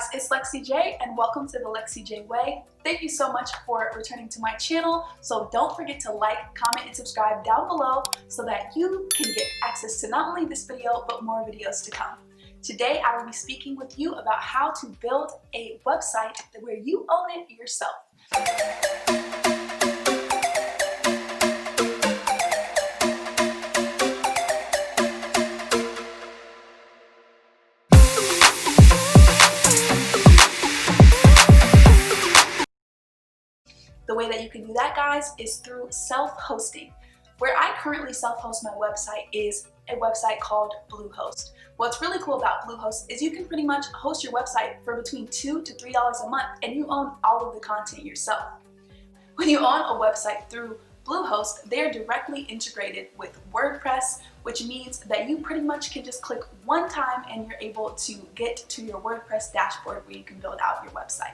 guys, it's Lexi J and welcome to the Lexi J Way. Thank you so much for returning to my channel. So don't forget to like, comment, and subscribe down below so that you can get access to not only this video, but more videos to come. Today, I will be speaking with you about how to build a website where you own it yourself. The way that you can do that, guys, is through self-hosting. Where I currently self-host my website is a website called Bluehost. What's really cool about Bluehost is you can pretty much host your website for between $2 to $3 a month and you own all of the content yourself. When you own a website through Bluehost, they're directly integrated with Wordpress, which means that you pretty much can just click one time and you're able to get to your WordPress dashboard where you can build out your website.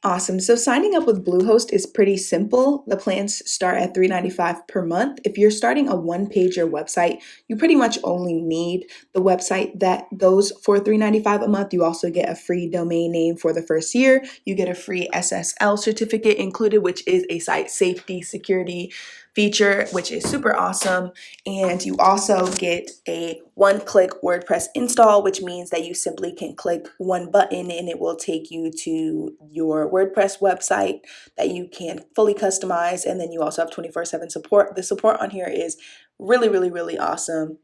Awesome. So signing up with Bluehost is pretty simple. The plans start at $3.95 per month. If you're starting a one-pager website, you pretty much only need the website that goes for $3.95 a month. You also get a free domain name for the first year. You get a free SSL certificate included, which is a site safety security feature, which is super awesome. And you also get a one-click WordPress install, which means that you simply can click one button and it will take you to your WordPress website that you can fully customize. And then you also have 24/7 support. The support on here is really awesome.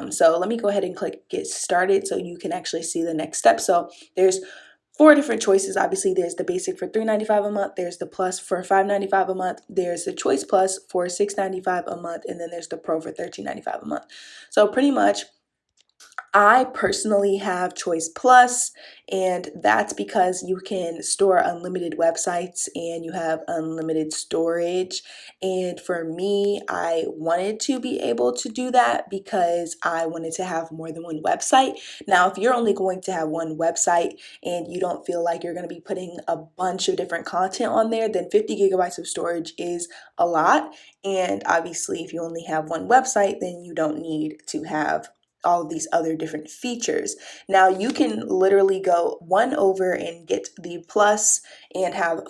So let me go ahead and click get started so you can actually see the next step. So there's 4 different choices. Obviously, there's the basic for $3.95 a month, there's the plus for $5.95 a month, there's the choice plus for $6.95 a month, and then there's the pro for $13.95 a month. So pretty much, I personally have Choice Plus, and that's because you can store unlimited websites and you have unlimited storage. And for me, I wanted to be able to do that because I wanted to have more than one website. Now, if you're only going to have one website and you don't feel like you're going to be putting a bunch of different content on there, then 50 gigabytes of storage is a lot. And obviously, if you only have one website, then you don't need to have all of these other different features. Now you can literally go one over and get the plus and have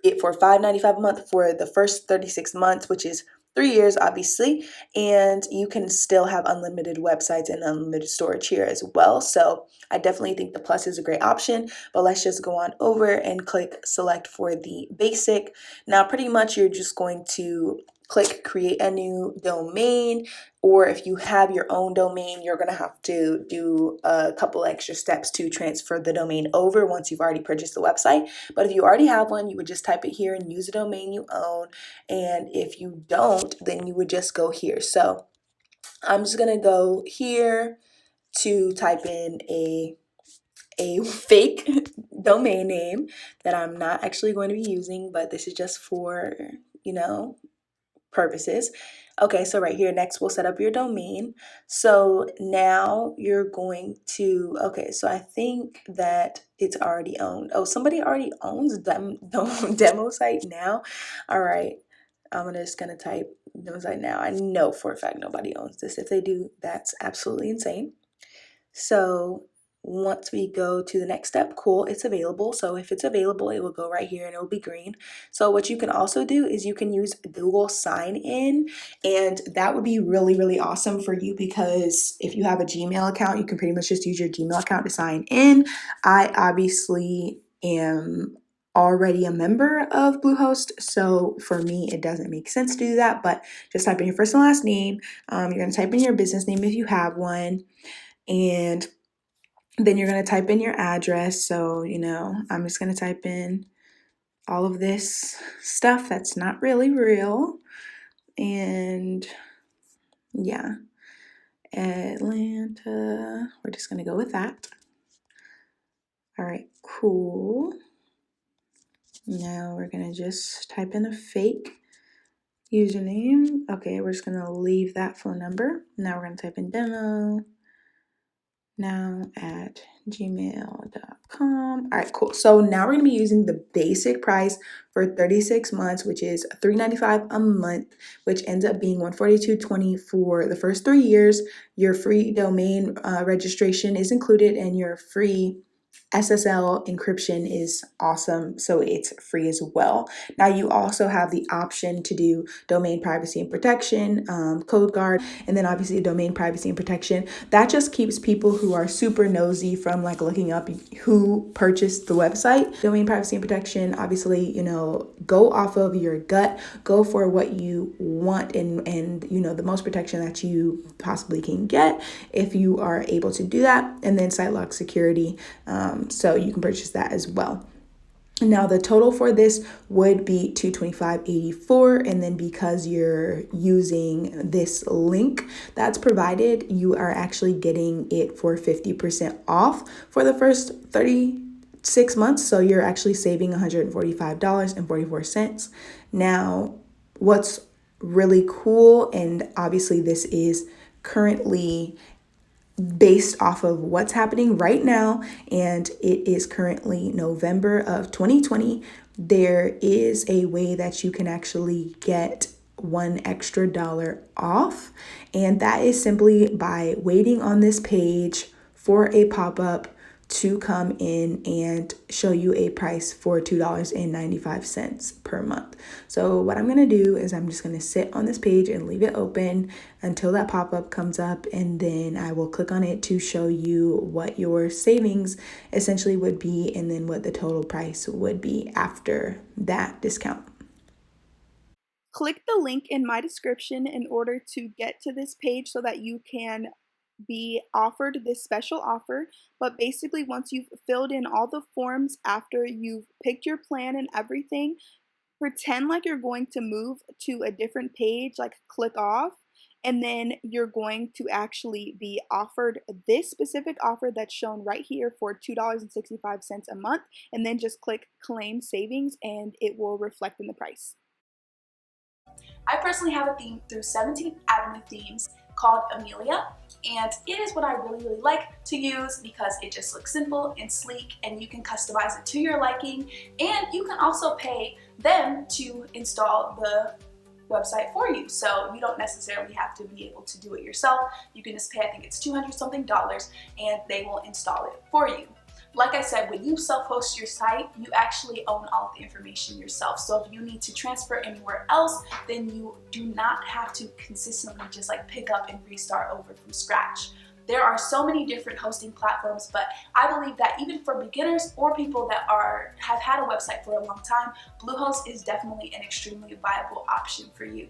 it for $5.95 a month for the first 36 months, which is 3 years, obviously, and you can still have unlimited websites and unlimited storage here as well. So I definitely think the plus is a great option, but let's just go on over and click select for the basic. Now pretty much you're just going to click create a new domain, or if you have your own domain, you're going to have to do a couple extra steps to transfer the domain over once you've already purchased the website. But if you already have one, you would just type it here and use a domain you own. And if you don't, then you would just go here. So I'm just going to go here to type in a fake domain name that I'm not actually going to be using, but this is just for, purposes. Okay, so right here, next we'll set up your domain. So now you're going to, okay, so I think that it's already owned. Oh, somebody already owns demo site now. All right, I'm just gonna type demo site now. I know for a fact nobody owns this. If they do, that's absolutely insane. So once we go to the next step, cool, it's available. So if it's available, it will go right here and it will be green. So what you can also do is you can use Google Sign In, and that would be really awesome for you because if you have a Gmail account, you can pretty much just use your Gmail account to sign in. I obviously am already a member of Bluehost, so for me it doesn't make sense to do that, but just type in your first and last name. You're going to type in your business name if you have one, and then you're going to type in your address. So, I'm just going to type in all of this stuff that's not really real. And yeah, Atlanta, we're just going to go with that. All right, cool. Now we're going to just type in a fake username. Okay, we're just going to leave that phone number. Now we're going to type in demo now at gmail.com. All right, cool. So now we're going to be using the basic price for 36 months, which is $3.95 a month, which ends up being $142.20 for the first 3 years. Your free domain registration is included, and your free SSL encryption is awesome, so it's free as well. Now you also have the option to do domain privacy and protection, code guard, and then obviously domain privacy and protection. That just keeps people who are super nosy from like looking up who purchased the website. Domain privacy and protection, obviously, go off of your gut, go for what you want and the most protection that you possibly can get if you are able to do that. And then site lock security. So you can purchase that as well. Now the total for this would be $225.84, and then because you're using this link that's provided, you are actually getting it for 50% off for the first 36 months. So you're actually saving $145.44. Now, what's really cool, and obviously this is currently based off of what's happening right now, and it is currently November of 2020, there is a way that you can actually get $1 extra off, and that is simply by waiting on this page for a pop-up to come in and show you a price for $2.95 per month. So what I'm going to do is I'm just going to sit on this page and leave it open until that pop-up comes up, and then I will click on it to show you what your savings essentially would be and then what the total price would be after that discount. Click the link in my description in order to get to this page so that you can be offered this special offer. But basically, once you've filled in all the forms after you've picked your plan and everything, pretend like you're going to move to a different page, like click off, and then you're going to actually be offered this specific offer that's shown right here for $2.65 a month, and then just click claim savings and it will reflect in the price. I personally have a theme through 17th Avenue Themes called Amelia, and it is what I really like to use because it just looks simple and sleek, and you can customize it to your liking, and you can also pay them to install the website for you, so you don't necessarily have to be able to do it yourself. You can just pay, I think it's $200 something, and they will install it for you. Like I said, when you self-host your site, you actually own all of the information yourself. So if you need to transfer anywhere else, then you do not have to consistently just like pick up and restart over from scratch. There are so many different hosting platforms, but I believe that even for beginners or people that have had a website for a long time, Bluehost is definitely an extremely viable option for you.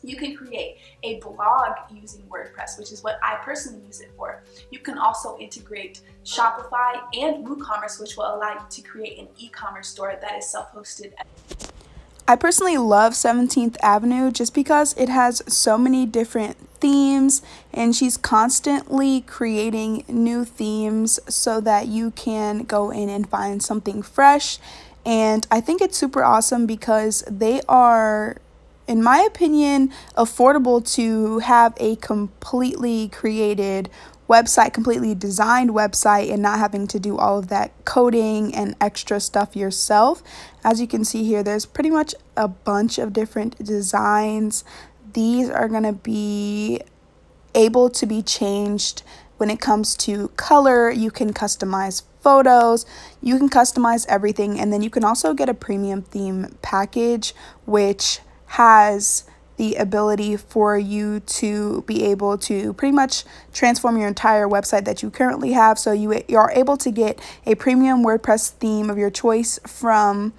You can create a blog using WordPress, which is what I personally use it for. You can also integrate Shopify and WooCommerce, which will allow you to create an e-commerce store that is self-hosted. I personally love 17th Avenue just because it has so many different themes, and she's constantly creating new themes so that you can go in and find something fresh. And I think it's super awesome because they are, in my opinion, affordable to have a completely created website, completely designed website, and not having to do all of that coding and extra stuff yourself. As you can see here, there's pretty much a bunch of different designs. These are going to be able to be changed when it comes to color. You can customize photos, you can customize everything, and then you can also get a premium theme package, which has the ability for you to be able to pretty much transform your entire website that you currently have. So you are able to get a premium WordPress theme of your choice from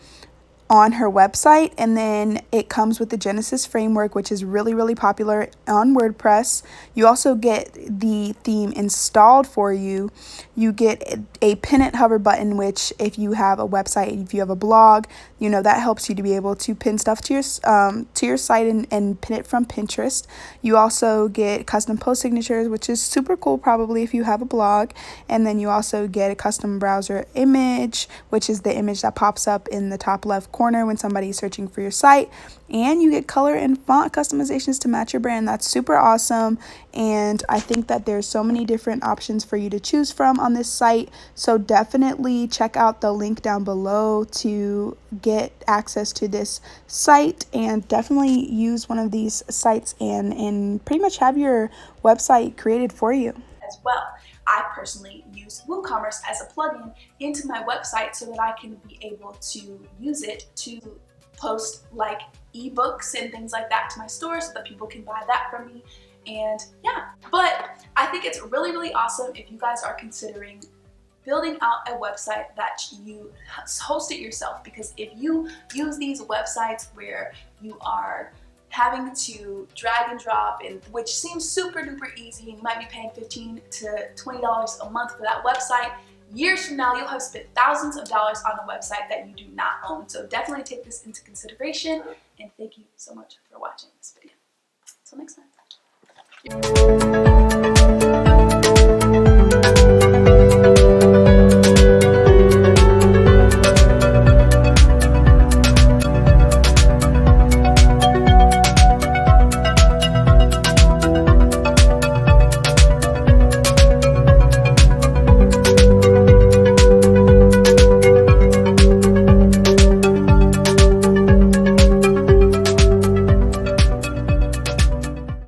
on her website, and then it comes with the Genesis framework, which is really popular on WordPress. You also get the theme installed for you. You get a pin it hover button, which if you have a website, if you have a blog, that helps you to be able to pin stuff to your site and pin it from Pinterest. You also get custom post signatures, which is super cool probably if you have a blog. And then you also get a custom browser image, which is the image that pops up in the top left corner when somebody's searching for your site. And you get color and font customizations to match your brand. That's super awesome. And I think that there's so many different options for you to choose from on this site. So definitely check out the link down below to get access to this site, and definitely use one of these sites and pretty much have your website created for you. As well. I personally use WooCommerce as a plugin into my website so that I can be able to use it to post like ebooks and things like that to my store so that people can buy that from me. And yeah, but I think it's really awesome if you guys are considering building out a website that you host it yourself, because if you use these websites where you are having to drag and drop, and which seems super duper easy, and you might be paying $15 to $20 a month for that website, years from now you'll have spent thousands of dollars on a website that you do not own. So definitely take this into consideration, and thank you so much for watching this video. Until next time.